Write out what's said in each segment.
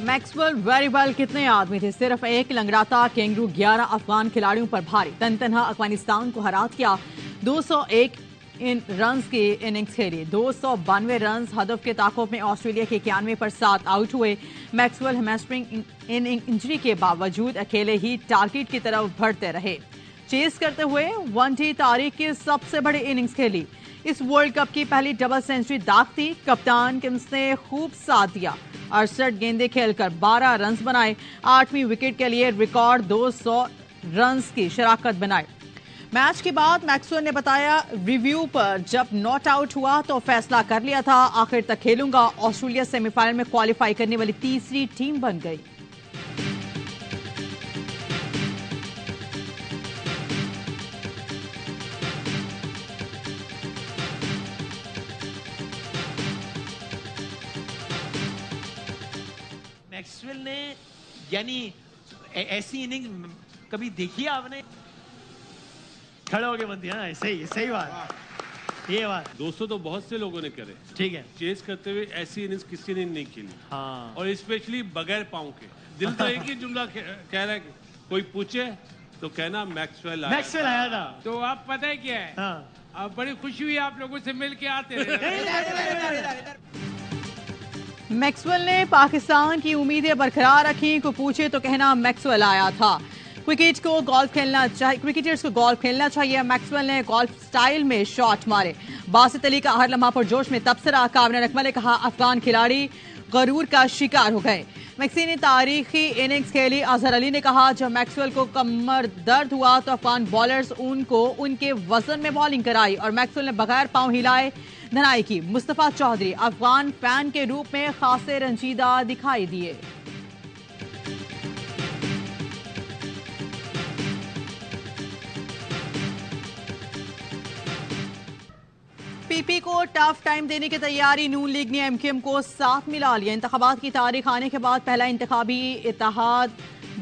Maxwell very well कितने आदमी थे, सिर्फ एक लंगड़ाता कैंगरू 11 अफगान खिलाड़ियों पर भारी, तनहा अफगानिस्तान को हरा दिया। 201 रन की इनिंग्स खेली, 292 रन हदफ के ताकुब में ऑस्ट्रेलिया के 91 पर 7 आउट हुए। मैक्सवेल हैमस्ट्रिंग इंजरी के बावजूद अकेले ही टारगेट की तरफ बढ़ते रहे, चेस करते हुए वनडे तारीख की सबसे बड़ी इनिंग्स खेली। इस वर्ल्ड कप की पहली डबल सेंचुरी दागती कप्तान किम्स ने खूब साथ दिया, 68 गेंदें खेलकर 12 रन बनाए, 8वीं विकेट के लिए रिकॉर्ड 200 रन की शराकत बनाई। मैच के बाद मैक्सवेल ने बताया, रिव्यू पर जब नॉट आउट हुआ तो फैसला कर लिया था, आखिर तक खेलूंगा। ऑस्ट्रेलिया सेमीफाइनल में क्वालिफाई करने वाली तीसरी टीम बन गई। मैक्सवेल ने यानी ऐसी इनिंग कभी देखी है आपने? खड़े हो गए बंदी, हाँ सही बात, ये बात। 200 तो बहुत से लोगों ने करे, ठीक है, चेस करते हुए ऐसी इनिंग्स किसी ने नहीं खेली। हाँ, और स्पेशली बगैर पाँव के। दिल तो एक ही जुमला कह रहा है, कोई पूछे तो कहना मैक्सवेल आया था। तो आप पता है क्या है, हाँ, अब बड़ी खुशी हुई आप लोगों से मिल के आते रहे। मैक्सवेल ने पाकिस्तान की उम्मीदें बरकरार रखी, को पूछे तो कहना मैक्सवेल आया था। क्रिकेटर्स को गोल्फ खेलना चाहिए। मैक्सवेल ने गोल्फ स्टाइल में शॉट मारे। बासित अली का हर लम्हा पर जोश में तबसरा। कामना नकमा ने कहा, अफगान खिलाड़ी गरूर का शिकार हो गए। मैक्सी ने तारीखी इनिंग्स खेली। अजहर अली ने कहा, जब मैक्सवेल को कमर दर्द हुआ तो अफगान बॉलर्स उनको उनके वजन में बॉलिंग कराई और मैक्सवेल ने बगैर पांव हिलाए धनाई की। मुस्तफा चौधरी अफगान फैन के रूप में खासे रंजीदा दिखाई दिए। पीपी को टफ टाइम देने की तैयारी, नून लीग ने एमकेएम को साथ मिला लिया। इंतखाबात की तारीख आने के बाद पहला इंतखाबी इत्तेहाद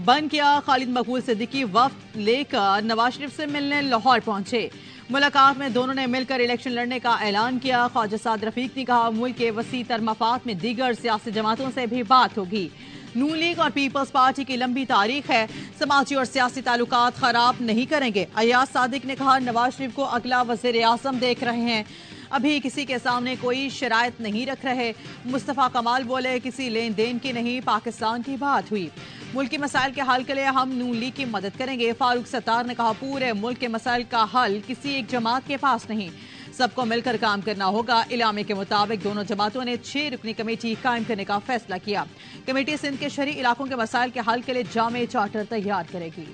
बन किया। खालिद मकबूल सिद्दीकी वफ्द लेकर नवाज शरीफ से मिलने लाहौर पहुंचे। मुलाकात में दोनों ने मिलकर इलेक्शन लड़ने का ऐलान किया। ख्वाजा साद रफीक ने कहा, मुल्क के वसी तर मफाद में दीगर सियासी जमातों से भी बात होगी। नून लीग और पीपल्स पार्टी की लंबी तारीख है, समाजी और सियासी ताल्लुकात खराब नहीं करेंगे। अयाज सादिक ने कहा, नवाज शरीफ को अगला वज़ीर आज़म देख रहे हैं, अभी किसी के सामने कोई शराइत नहीं रख रहे। मुस्तफ़ा कमाल बोले, किसी लेन देन की नहीं, पाकिस्तान की बात हुई। मुल्क के मसाइल के हल के लिए हम नून लीग की मदद करेंगे। फारूक सत्तार ने कहा, पूरे मुल्क के मसाइल का हल किसी एक जमात के पास नहीं, सबको मिलकर काम करना होगा। इलामे के मुताबिक दोनों जमातों ने 6 रुकनी कमेटी कायम करने का फैसला किया। कमेटी सिंध के शहरी इलाकों के मसाइल के हल के लिए जामे चार्टर तैयार करेगी।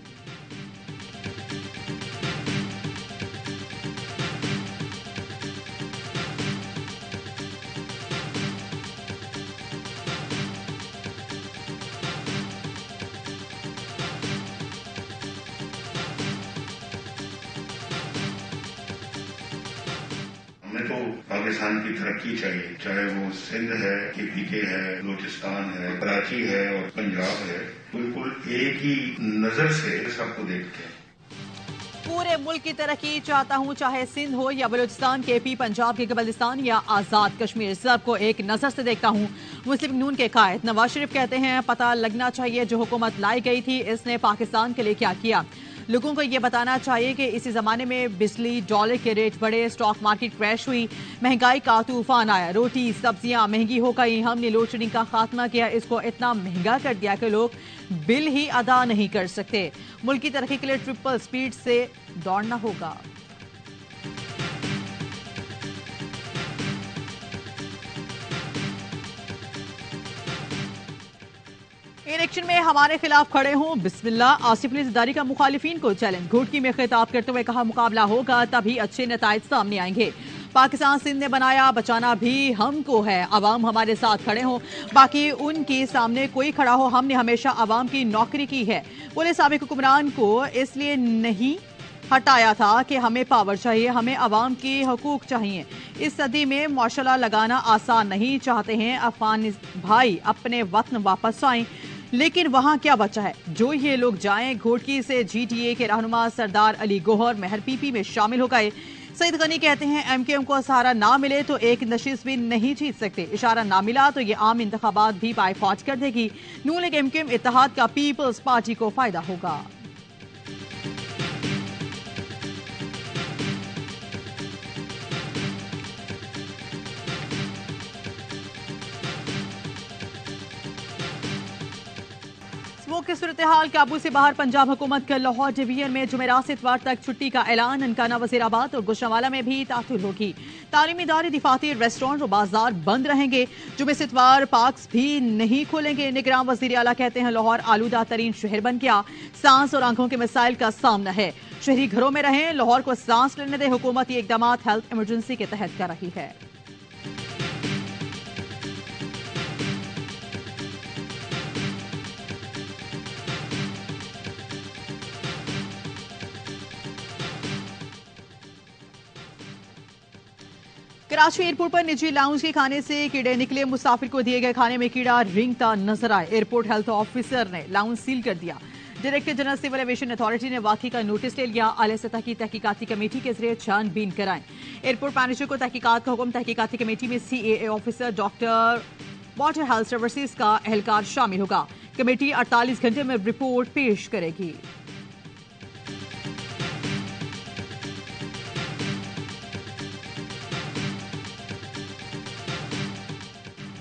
हमें तो पाकिस्तान की तरक्की चाहिए, चाहे वो सिंध है, KPK है, बलूचिस्तान है, कराची है और पंजाब है, बिल्कुल एक ही नजर से सबको देखते हैं। पूरे मुल्क की तरक्की चाहता हूँ, चाहे सिंध हो या बलूचिस्तान, KP, पंजाब के कब्रिस्तान या आजाद कश्मीर, सबको एक नजर से देखता हूँ। मुस्लिम नून के कायद नवाज शरीफ कहते हैं, पता लगना चाहिए जो हुकूमत लाई गई थी इसने पाकिस्तान के लिए क्या किया। लोगों को ये बताना चाहिए कि इसी जमाने में बिजली, डॉलर के रेट बढ़े, स्टॉक मार्केट क्रैश हुई, महंगाई का तूफान आया, रोटी सब्जियां महंगी हो गई, हमने लोड शेडिंग का खात्मा किया, इसको इतना महंगा कर दिया कि लोग बिल ही अदा नहीं कर सकते। मुल्क की तरक्की के लिए ट्रिपल स्पीड से दौड़ना होगा। इलेक्शन में हमारे खिलाफ खड़े हों, बिस्मिल्लाह। आसिफ अली ज़रदारी का मुखालिफिन को चैलेंज, घुटकी में खिताब करते हुए कहा, मुकाबला होगा तभी अच्छे नताइज सामने आएंगे। पाकिस्तान सिंध ने बनाया, बचाना भी हमको है, अवाम हमारे साथ खड़े हों, बाकी उनके सामने कोई खड़ा हो, हमने हमेशा अवाम की नौकरी की है। बोले, साबिक हुक्मरान को इसलिए नहीं हटाया था कि हमें पावर चाहिए, हमें अवाम के हकूक चाहिए। इस सदी में माशाल्लाह लगाना आसान नहीं, चाहते हैं अफगान भाई अपने वतन वापस आएं, लेकिन वहां क्या बचा है, जो ये लोग जाएं। घोटकी से GTA के रहनुमा सरदार अली गोहर महर PP में शामिल हो गए। सईद गनी कहते हैं एमकेएम को सहारा ना मिले तो एक नशिस्त भी नहीं जीत सकते। इशारा ना मिला तो ये आम इंतखाबात भी पाए फौज कर देगी। नून लीग एमकेएम इत्तेहाद का पीपल्स पार्टी को फायदा होगा। स्मोक की सूरत हाल काबू से बाहर। पंजाब हुकूमत का लाहौर डिवीजन में जुमेरात से इतवार तक छुट्टी का ऐलान। ननकाना, वजीराबाद और गुजरांवाला में भी तातुल होगी। तालीमी इदारे, दिफाती, रेस्टोरेंट और बाजार बंद रहेंगे। जुमे से इतवार पार्क्स भी नहीं खुलेंगे। निगरान वजीर आला कहते हैं लाहौर आलूदा तरीन शहर बन गया। सांस और आंखों के मसाइल का सामना है। शहरी घरों में रहें, लाहौर को सांस लेने दे। हुकूमत ये इकदाम हेल्थ इमरजेंसी के तहत कर रही है। कराची एयरपोर्ट पर निजी लाउंज के खाने से कीड़े निकले। मुसाफिर को दिए गए खाने में कीड़ा रेंगता नजर आए। एयरपोर्ट हेल्थ ऑफिसर ने लाउंज सील कर दिया। Director general civil aviation authority ने वाकई का नोटिस ले लिया। आला सतह की तहकीकाती कमेटी के जरिए छानबीन कराएं। एयरपोर्ट मैनेजर को तहकीकात का हुक्म। तहकीकाती कमेटी में CAA officer, doctor, water health services का एहलकार शामिल होगा। कमेटी 48 घंटे में रिपोर्ट पेश करेगी।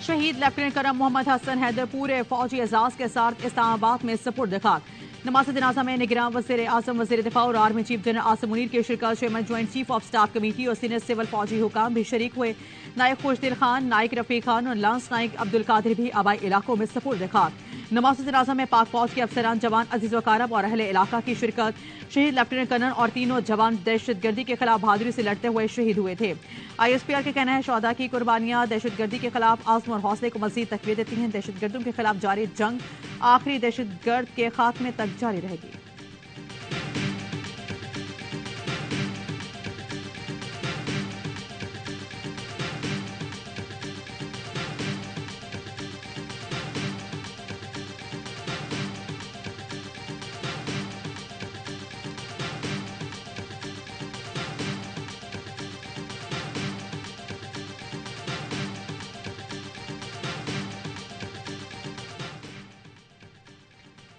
शहीद लेफ्टिनेंट कर्नल मोहम्मद हसन हैदर पूरे फौजी एजाज के साथ इस्लामाबाद में सपुर्द खाक। नमाज जनाजा में निगरान वज़ीर आज़म, वज़ीर दिफा और army chief general Asim Munir की शिरकत। Chairman joint chief of staff committee और सीनियर सिविल फौजी हुकाम भी शरीक हुए। नायक खुशदिल खान, नायक रफीक खान और लांस नायक अब्दुल कादिर भी आबाई इलाकों में सपुर्द खाक। नमाज जनाजा में पाक फौज के अफसरान, जवान, अजीज वकारब और अहले इलाका की शिरकत। शहीद लेफ्टिनेंट कर्नल और तीनों जवान दहशतगर्दी के खिलाफ बहादुरी से लड़ते हुए शहीद हुए थे। ISPR का कहना है शौहदा की कुर्बानियां दहशतगर्दी के खिलाफ आज़म और हौसले को मजीद तकवीत देती हैं। दहशतगर्दों के खिलाफ जारी जंग आखिरी दहशतगर्द के खात्मे तक जारी रहेगी।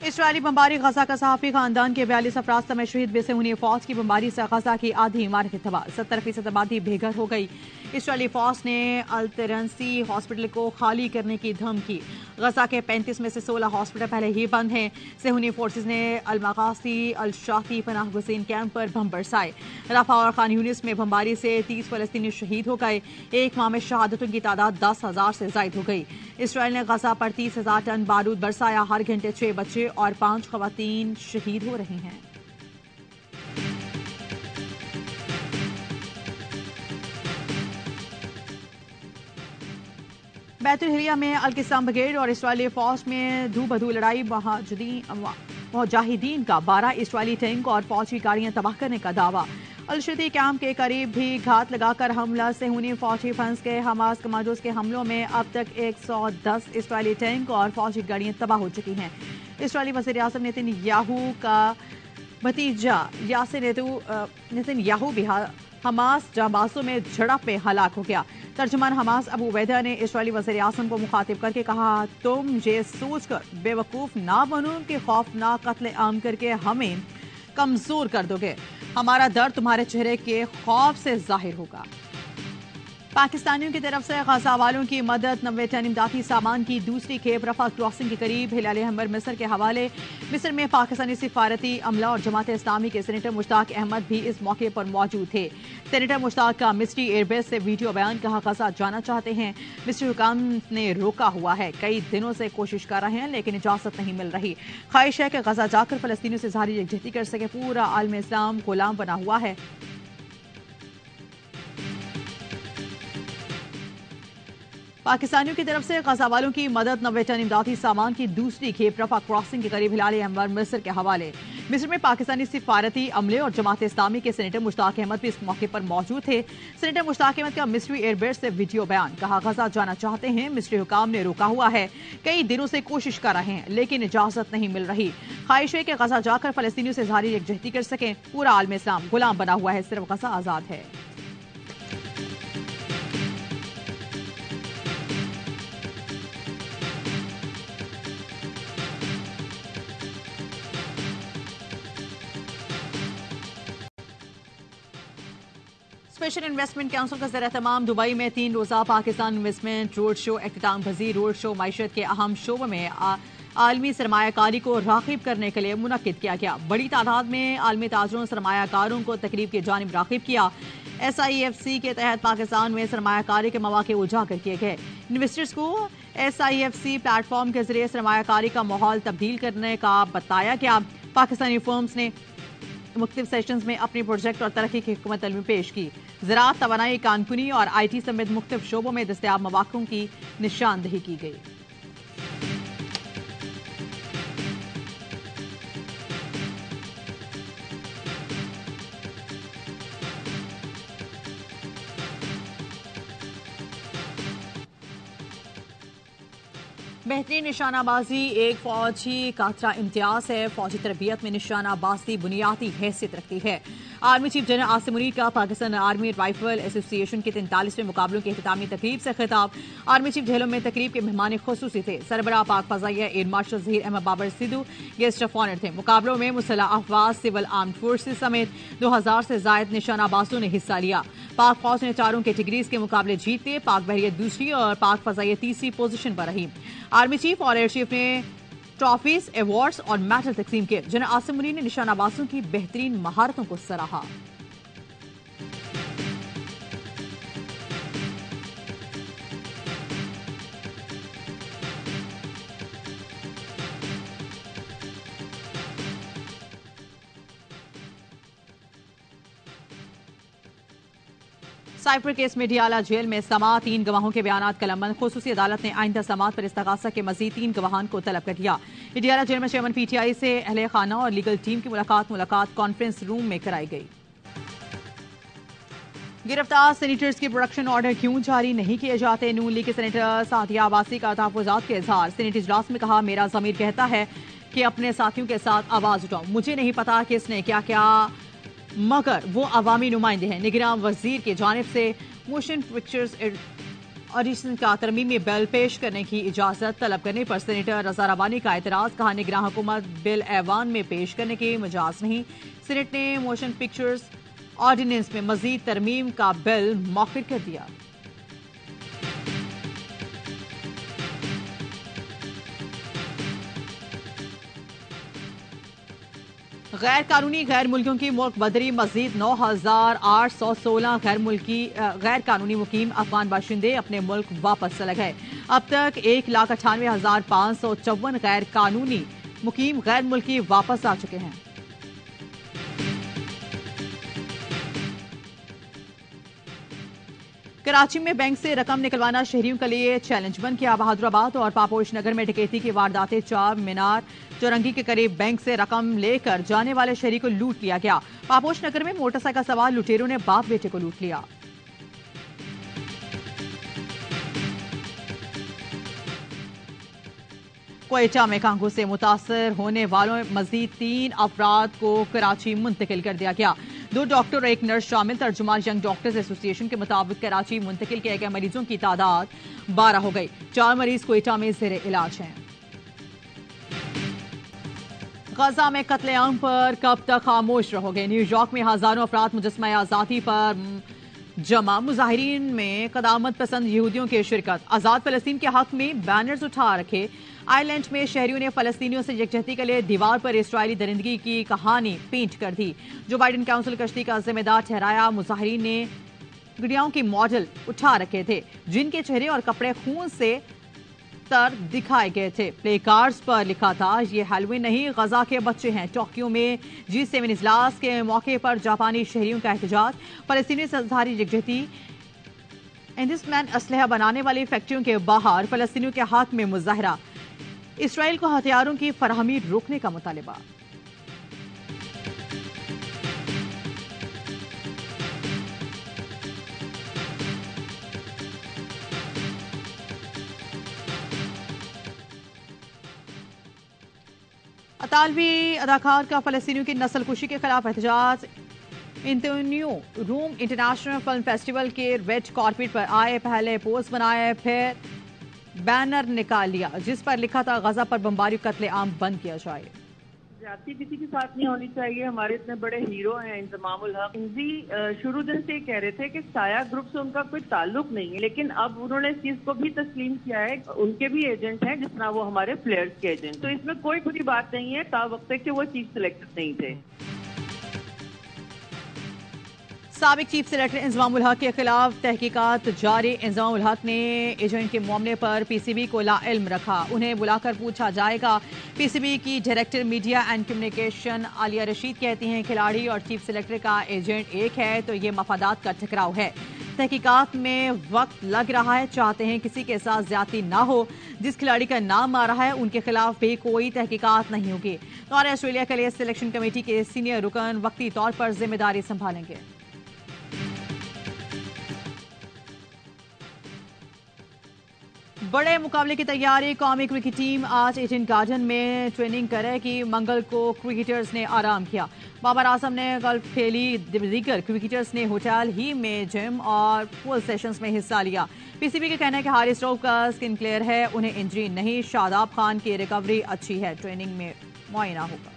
इस्राइली बमबारी गजा का सहाफी खानदान के 42 अफराद समेत शहीद। बेसहूनी फौज की बमबारी से गजा की आधी इमारत तबाह। 70% आबादी बेघर हो गई। इस्राइली फौज ने अल-तरनसी हॉस्पिटल को खाली करने की धमकी। गजा के 35 में से 16 हॉस्पिटल पहले ही बंद हैं। सेहूनी फोर्सेज ने अल-मगासी, अल-शाती पनाह गुज़ीन कैंप पर बम बरसाए। रफा और खान यूनिस में बमबारी से 30 फलस्तीनी शहीद हो गए। एक माह में शहादतों की तादाद 10,000 से जायद हो गई। इसराइल ने गजा पर 30,000 टन बारूद बरसाया। हर घंटे 6 बच्चे और 5 खवातीन शहीद हो रही हैं। बैतुल हिलिया में अल-किस्साम ब्रिगेड और इसराइली फौज में धू बधू लड़ाई। मुजाहिदीन का 12 इसराइली टैंक और फौजी गाड़ियां तबाह करने का दावा। अल-शती कैंप के करीब भी घात लगाकर हमला। सेहूनी फौजी फंस के हमास कमांडोज के हमलों में अब तक 110 इसराइली टैंक और फौजी गाड़ियां तबाह हो चुकी हैं। इसराइली वज़ीर आज़म नेतन्याहू का भतीजा यासिर नेतन्याहू भी हमास जाबाजों में झड़प में हलाक हो गया। तर्जुमान हमास अबू उबैदा ने इसराइली वज़ीर आज़म को मुखातिब करके कहा, तुम ये सोचकर बेवकूफ़ ना बनो कि खौफनाक कत्ल आम करके हमें कमजोर कर दोगे। हमारा दर्द तुम्हारे चेहरे के खौफ से जाहिर होगा। पाकिस्तानियों की तरफ से गजा वालों की मदद। 90 टन इमदादी सामान की दूसरी खेप रफा क्रॉसिंग के करीब। हिलाल हमर मिस्र के हवाले। मिस्र में पाकिस्तानी सिफारती अमला और जमात इस्लामी के सेनेटर मुश्ताक अहमद भी इस मौके पर मौजूद थे। सेनेटर मुश्ताक का मिस्री एयरबेस से वीडियो बयान। कहा, गजा जाना चाहते हैं, मिस्री हुकाम ने रोका हुआ है। कई दिनों से कोशिश कर रहे हैं लेकिन इजाजत नहीं मिल रही। ख्वाहिश है कि गजा जाकर फलस्तीनियों से ज़ाहिरी यकजहती कर सके। पूरा आलम इस्लाम गुलाम बना हुआ है। पाकिस्तानियों की तरफ से गजा वालों की मदद। 90 टन इमदादी सामान की दूसरी खेप रफा क्रॉसिंग के करीब। हिलाल हमर मिस्र के हवाले। मिस्र में पाकिस्तानी सिफारती अमले और जमात इस्लामी के सेनेटर मुश्ताक अहमद भी इस मौके पर मौजूद थे। सेनेटर मुश्ताक अहमद का मिस्री एयरबेस से वीडियो बयान। कहा, गजा जाना चाहते हैं, मिस्री हुकाम ने रोका हुआ है। कई दिनों से कोशिश कर रहे हैं लेकिन इजाजत नहीं मिल रही। ख्वाहिश है कि गजा जाकर फलस्तीनियों से ज़ाहिरी यकजहती कर सकें। पूरा आलम इस्लाम गुलाम बना हुआ है, सिर्फ गजा आजाद है। स्पेशल इन्वेस्टमेंट काउंसिल का ज़ेर-ए-तमाम दुबई में 3 रोज़ा पाकिस्तान इन्वेस्टमेंट रोड शो इख्तिताम पज़ीर रोड शो मैशत के अहम शोबों में आलमी सरमायाकारी को राग़िब करने के लिए मुनक्किद किया गया। बड़ी तादाद में आलमी ताजरों सरमायाकारों को तकरीब की जानिब राग़िब किया। SIFC के तहत पाकिस्तान में सरमायाकारी के मौके उजागर किए गए। इन्वेस्टर्स को SIFC प्लेटफॉर्म के जरिए सरमायाकारी का माहौल तब्दील करने का बताया गया। पाकिस्तानी फर्म्स ने मुख्तलिफ सेशंस में अपने प्रोजेक्ट और तरक्की की हुकूमत अलमी पेश की। ज़राअत, तवानाई, कानकुनी और IT समेत मुख्तलिफ शोबों में दस्तयाब मौक़ों की निशानदही की गई। बेहतरीन निशानाबाजी एक फौजी कातरा इम्तियाज है। फौजी तरबियत में निशानाबाजी बुनियादी हैसियत रखती है। Army chief general Asim Munir का पाकिस्तान आर्मी राइफल एसोसिएशन के 43वें मुकाबलों की इख्तितामी तकरीब से खिताब। आर्मी चीफ झेलों में तकरीब के मेहमान खुसूसी थे। सरबराह पाक फजाइया air marshal Zaheer Ahmed Babar Sidhu guest of honour थे। मुकाबलों में मुसल्लह अफवाज, सिविल आर्म फोर्सेज समेत 2000 से जायद निशानाबाजों ने हिस्सा लिया। पाक फौज ने 4 कैटेगरीज के मुकाबले जीते। पाक बहरिया दूसरी और पाक फजाइया तीसरी पोजीशन पर रही। आर्मी चीफ और एयर चीफ ने ट्रॉफीज, अवार्ड्स और मेडल तकसीम किए। जनरल आसिम मुनीर ने निशानाबाजों की बेहतरीन महारतों को सराहा। साइपर केस में डियाला जेल में समाअत, 3 गवाहों के बयानात कलमबंद। खुसूसी अदालत ने आइंदा समाअत पर इस्तगासा के मजीद 3 गवाहान को तलब कर लिया। डियाला जेल में चेयरमैन PTI से अहले खाना और लीगल टीम की मुलाकात कॉन्फ्रेंस रूम में कराई गई। गिरफ्तार सेनेटर्स के प्रोडक्शन ऑर्डर क्यों जारी नहीं किए जाते? नून लीग के सेनेटर सादिया अब्बासी का तहफ़्फ़ुज़ात के इजहार। सेनेट इजलास में कहा, मेरा ज़मीर कहता है कि अपने साथियों के साथ आवाज उठाऊं। मुझे नहीं पता कि इसने क्या क्या, मगर वो अवामी नुमाइंदे हैं। निगरान वजीर की जानिब से मोशन पिक्चर्स ऑडिशन का तरमीमी बिल पेश करने की इजाजत तलब करने पर सेनेटर रजा रबानी का एतराज। कहा, निगरान हुकूमत बिल ऐवान में पेश करने की मजाज नहीं। सेनेट ने मोशन पिक्चर्स ऑर्डिनेंस में मजीद तरमीम का बिल मौखिर कर दिया। गैर कानूनी गैर मुल्कियों की मुल्क बदरी, मजीद 9,816 गैर कानूनी मुकीम अफगान बाशिंदे अपने मुल्क वापस चले गए। अब तक 1,98,554 गैर कानूनी मुकीम गैर मुल्की वापस आ चुके हैं। कराची में बैंक से रकम निकलवाना शहरियों के लिए चैलेंज बन गया। बहादुराबाद और पापोश नगर में डकैती की वारदातें। 4 मीनार चौरंगी के करीब बैंक से रकम लेकर जाने वाले शहरी को लूट लिया गया। पापोश नगर में मोटरसाइकिल सवार लुटेरों ने बाप बेटे को लूट लिया। क्वेटा में कांगो से मुतासर होने वालों मजीद 3 अफराद को कराची मुंतकिल कर दिया गया। 2 डॉक्टर और 1 नर्स शामिल। तर्जुमान यंग डॉक्टर्स एसोसिएशन के मुताबिक कराची मुंतकिल किए गए मरीजों की तादाद 12 हो गई। 4 मरीज क्वेटा में ज़ेरे इलाज हैं। गजा में कत्लेआम पर कब तक खामोश रहोगे? न्यूयॉर्क में हजारों अफराद मुजस्मा आज़ादी पर जमा। मुजाहिरीन में क़दामत पसंद यहूदियों की शिरकत। आज़ाद फ़लस्तीन के हक में बैनर्स उठा रखे। आयरलैंड में शहरियों ने फ़लस्तीनियों से यकजहती के लिए दीवार पर इसराइली दरिंदगी की कहानी पेंट कर दी। जो बाइडन काउंसिल कश्ती का जिम्मेदार ठहराया। मुजाहिरीन ने गुड़ियाओं की मॉडल उठा रखे थे जिनके चेहरे और कपड़े खून से तर दिखाए गए थे। प्ले कार्ड्स पर लिखा था, ये हैलोवीन नहीं, गजा के बच्चे हैं। टोक्यो में G7 इजलास के मौके पर जापानी शहरियों का एहतजाज। फ़लस्तीनी सत्ताधारी यकजहती। इंडस्ट्रियल असलहा बनाने वाली फैक्ट्रियों के बाहर फ़लस्तीनियों के हक में मुजाहरा। इसराइल को हथियारों की फराहमी रोकने का मुतालबा। अतालवी अदाकार का फ़लस्तीनियों की नस्लकुशी के खिलाफ एहतजाज। Antonio room international film festival के रेड कार्पेट पर आए, पहले पोस्ट बनाए, फिर बैनर निकाल लिया जिस पर लिखा था, गजा पर बमबारी कत्लेआम बंद किया जाए। ज्यादती किसी के साथ नहीं होनी चाहिए। हमारे इतने बड़े हीरो हैं इंजमाम उल हक जी, शुरू दिन से कह रहे थे कि साया ग्रुप से उनका कोई ताल्लुक नहीं है, लेकिन अब उन्होंने इस चीज को भी तस्लीम किया है, उनके भी एजेंट हैं जिस तरह वो हमारे प्लेयर्स के एजेंट। तो इसमें कोई बुरी बात नहीं है ता वक्त तक कि वो चीफ सिलेक्टर नहीं थे। साबिक चीफ सेलेक्टर इंजमाम उल हक के खिलाफ तहकीकात जारी। इंजमाम उल हक ने एजेंट के मामले पर पीसीबी को लाइल्म रखा। उन्हें बुलाकर पूछा जाएगा। पीसीबी की director media and communication Alia Rashid कहती हैं खिलाड़ी और चीफ सेलेक्टर का एजेंट एक है तो ये मफादात का टकराव है। तहकीकात में वक्त लग रहा है, चाहते हैं किसी के साथ ज्यादती ना हो। जिस खिलाड़ी का नाम आ रहा है उनके खिलाफ भी कोई तहकीकात नहीं होगी। और ऑस्ट्रेलिया के लिए सिलेक्शन कमेटी के सीनियर रुकन वक्ती तौर पर जिम्मेदारी संभालेंगे। बड़े मुकाबले की तैयारी। कौमी क्रिकेट टीम आज ईडन गार्डन में ट्रेनिंग करेगी। मंगल को क्रिकेटर्स ने आराम किया। बाबर आजम ने गोल्फ खेली। दीगर क्रिकेटर्स ने होटल ही में जिम और पूल सेशंस में हिस्सा लिया। पीसीबी का कहना है कि हारिस रऊफ का स्किन क्लियर है, उन्हें इंजरी नहीं। शादाब खान की रिकवरी अच्छी है, ट्रेनिंग में मुआयना होगा।